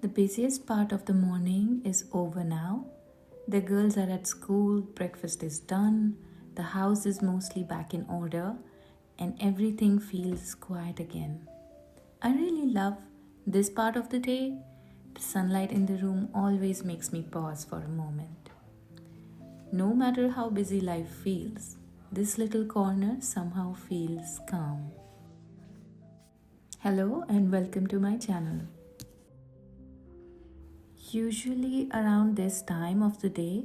The busiest part of the morning is over now. The girls are at school, breakfast is done, the house is mostly back in order, and everything feels quiet again. I really love this part of the day. The sunlight in the room always makes me pause for a moment. No matter how busy life feels, this little corner somehow feels calm. Hello and welcome to my channel. Usually, around this time of the day,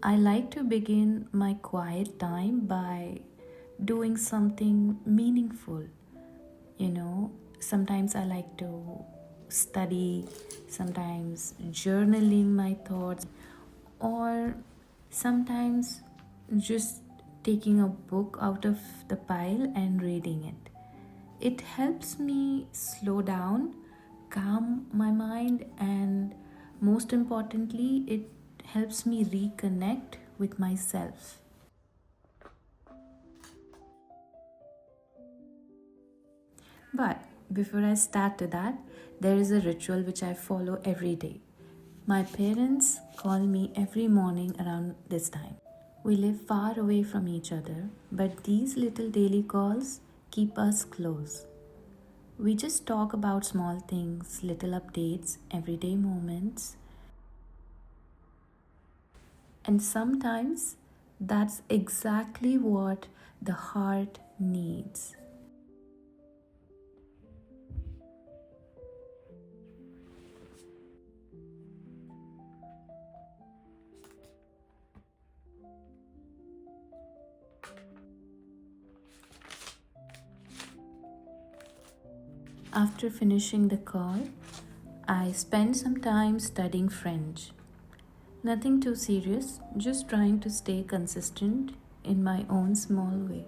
I like to begin my quiet time by doing something meaningful. Sometimes I like to study, sometimes journaling my thoughts, or sometimes just taking a book out of the pile and reading it. It helps me slow down, calm my mind, and most importantly, it helps me reconnect with myself. But before I start to that, there is a ritual which I follow every day. My parents call me every morning around this time. We live far away from each other, but these little daily calls keep us close. We just talk about small things, little updates, everyday moments, and sometimes that's exactly what the heart needs. After finishing the call, I spend some time studying French. Nothing too serious, just trying to stay consistent in my own small way.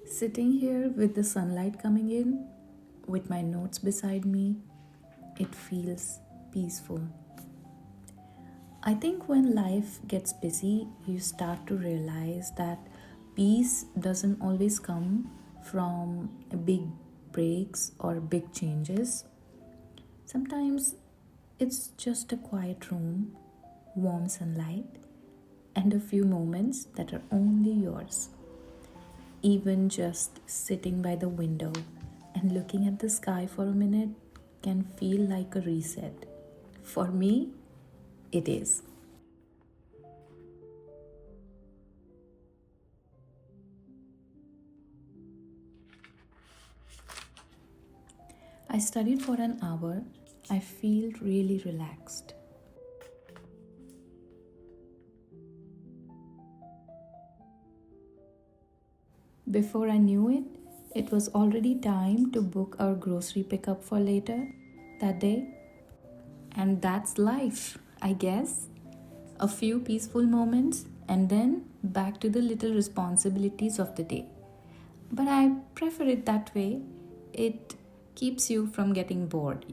Sitting here with the sunlight coming in, with my notes beside me, it feels peaceful. I think when life gets busy, you start to realize that peace doesn't always come from big breaks or big changes. Sometimes it's just a quiet room, warm sunlight, and a few moments that are only yours. Even just sitting by the window and looking at the sky for a minute can feel like a reset. For me, it is. I studied for an hour. I feel really relaxed. Before I knew it, it was already time to book our grocery pickup for later that day. And that's life, I guess. A few peaceful moments and then back to the little responsibilities of the day. But I prefer it that way. It keeps you from getting bored.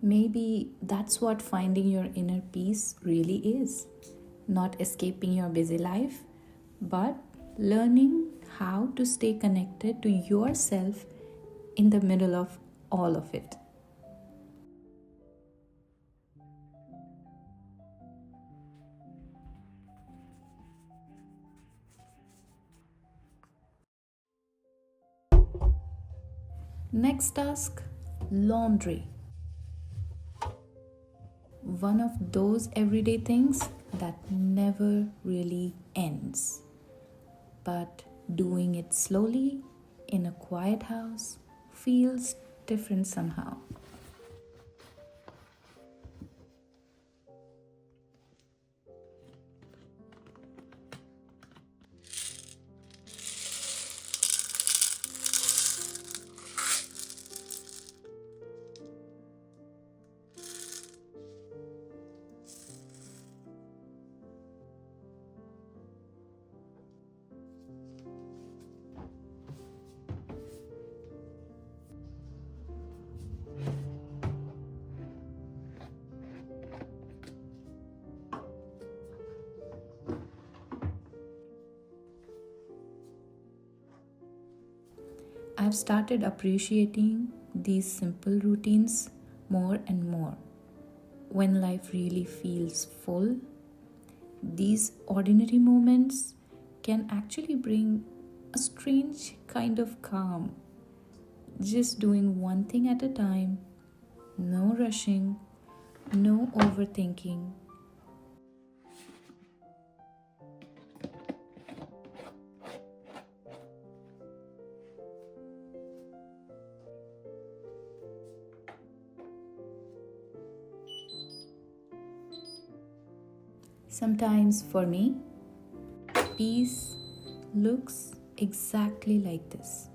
Maybe that's what finding your inner peace really is. Not escaping your busy life, but learning how to stay connected to yourself in the middle of all of it. Next task, laundry. One of those everyday things that never really ends. But doing it slowly in a quiet house feels different somehow. I've started appreciating these simple routines more and more. When life really feels full, these ordinary moments can actually bring a strange kind of calm. Just doing one thing at a time, no rushing, no overthinking. Sometimes for me, peace looks exactly like this.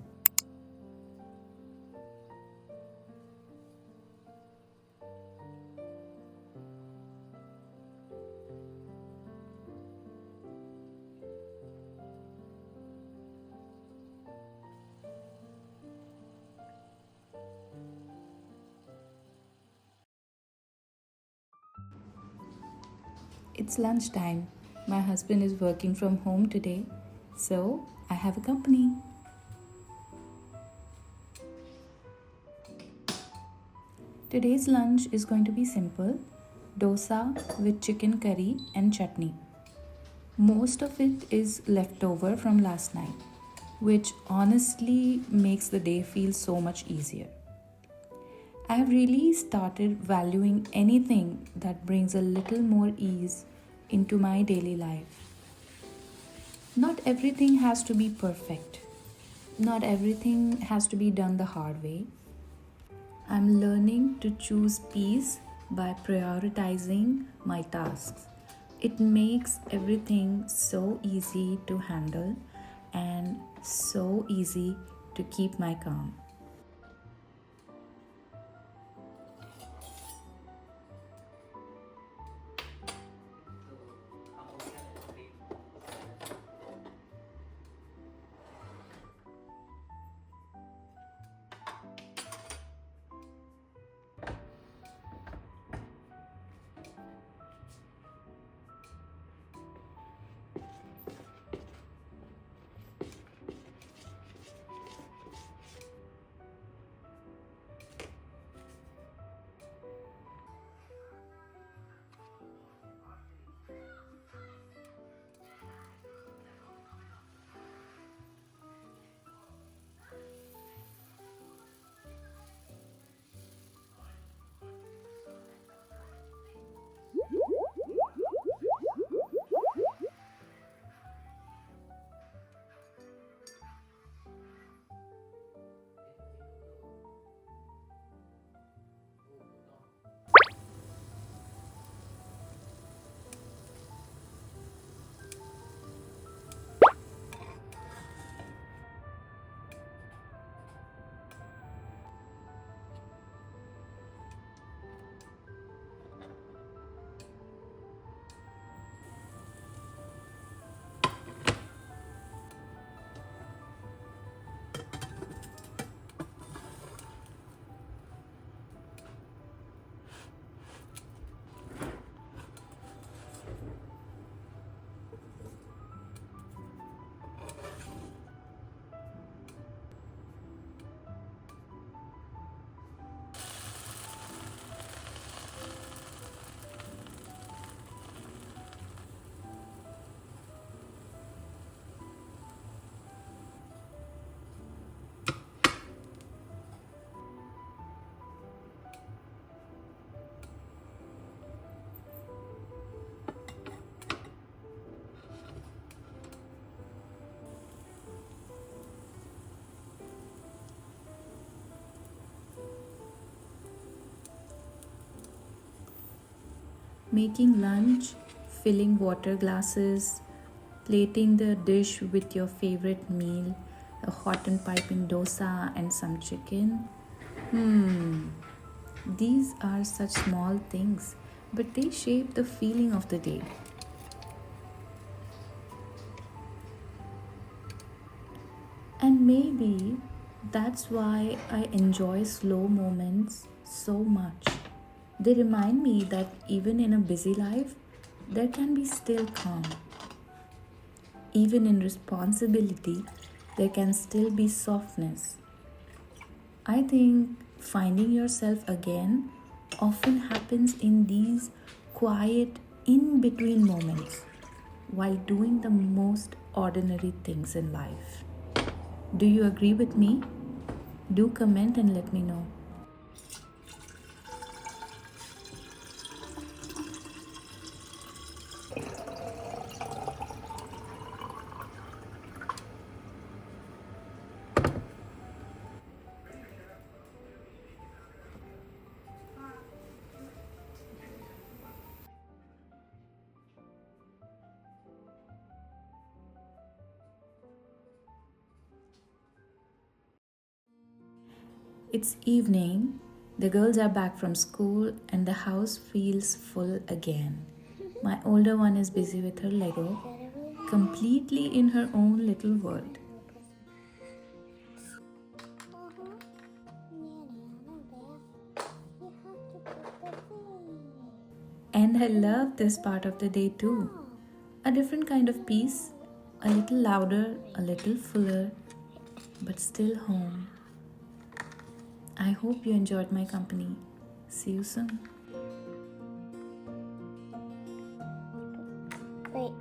It's lunchtime. My husband is working from home today, so I have a company. Today's lunch is going to be simple: dosa with chicken curry and chutney. Most of it is leftover from last night, which honestly makes the day feel so much easier. I've really started valuing anything that brings a little more ease into my daily life. Not everything has to be perfect. Not everything has to be done the hard way. I'm learning to choose peace by prioritizing my tasks. It makes everything so easy to handle and so easy to keep my calm. Making lunch, filling water glasses, plating the dish with your favorite meal, a hot and piping dosa, and some chicken. Hmm, these are such small things, but they shape the feeling of the day. And maybe that's why I enjoy slow moments so much. They remind me that even in a busy life, there can be still calm. Even in responsibility, there can still be softness. I think finding yourself again often happens in these quiet, in between moments while doing the most ordinary things in life. Do you agree with me? Do comment and let me know. It's evening, the girls are back from school, and the house feels full again. My older one is busy with her Lego, completely in her own little world. And I love this part of the day too. A different kind of peace, a little louder, a little fuller, but still home. I hope you enjoyed my company. See you soon. Wait.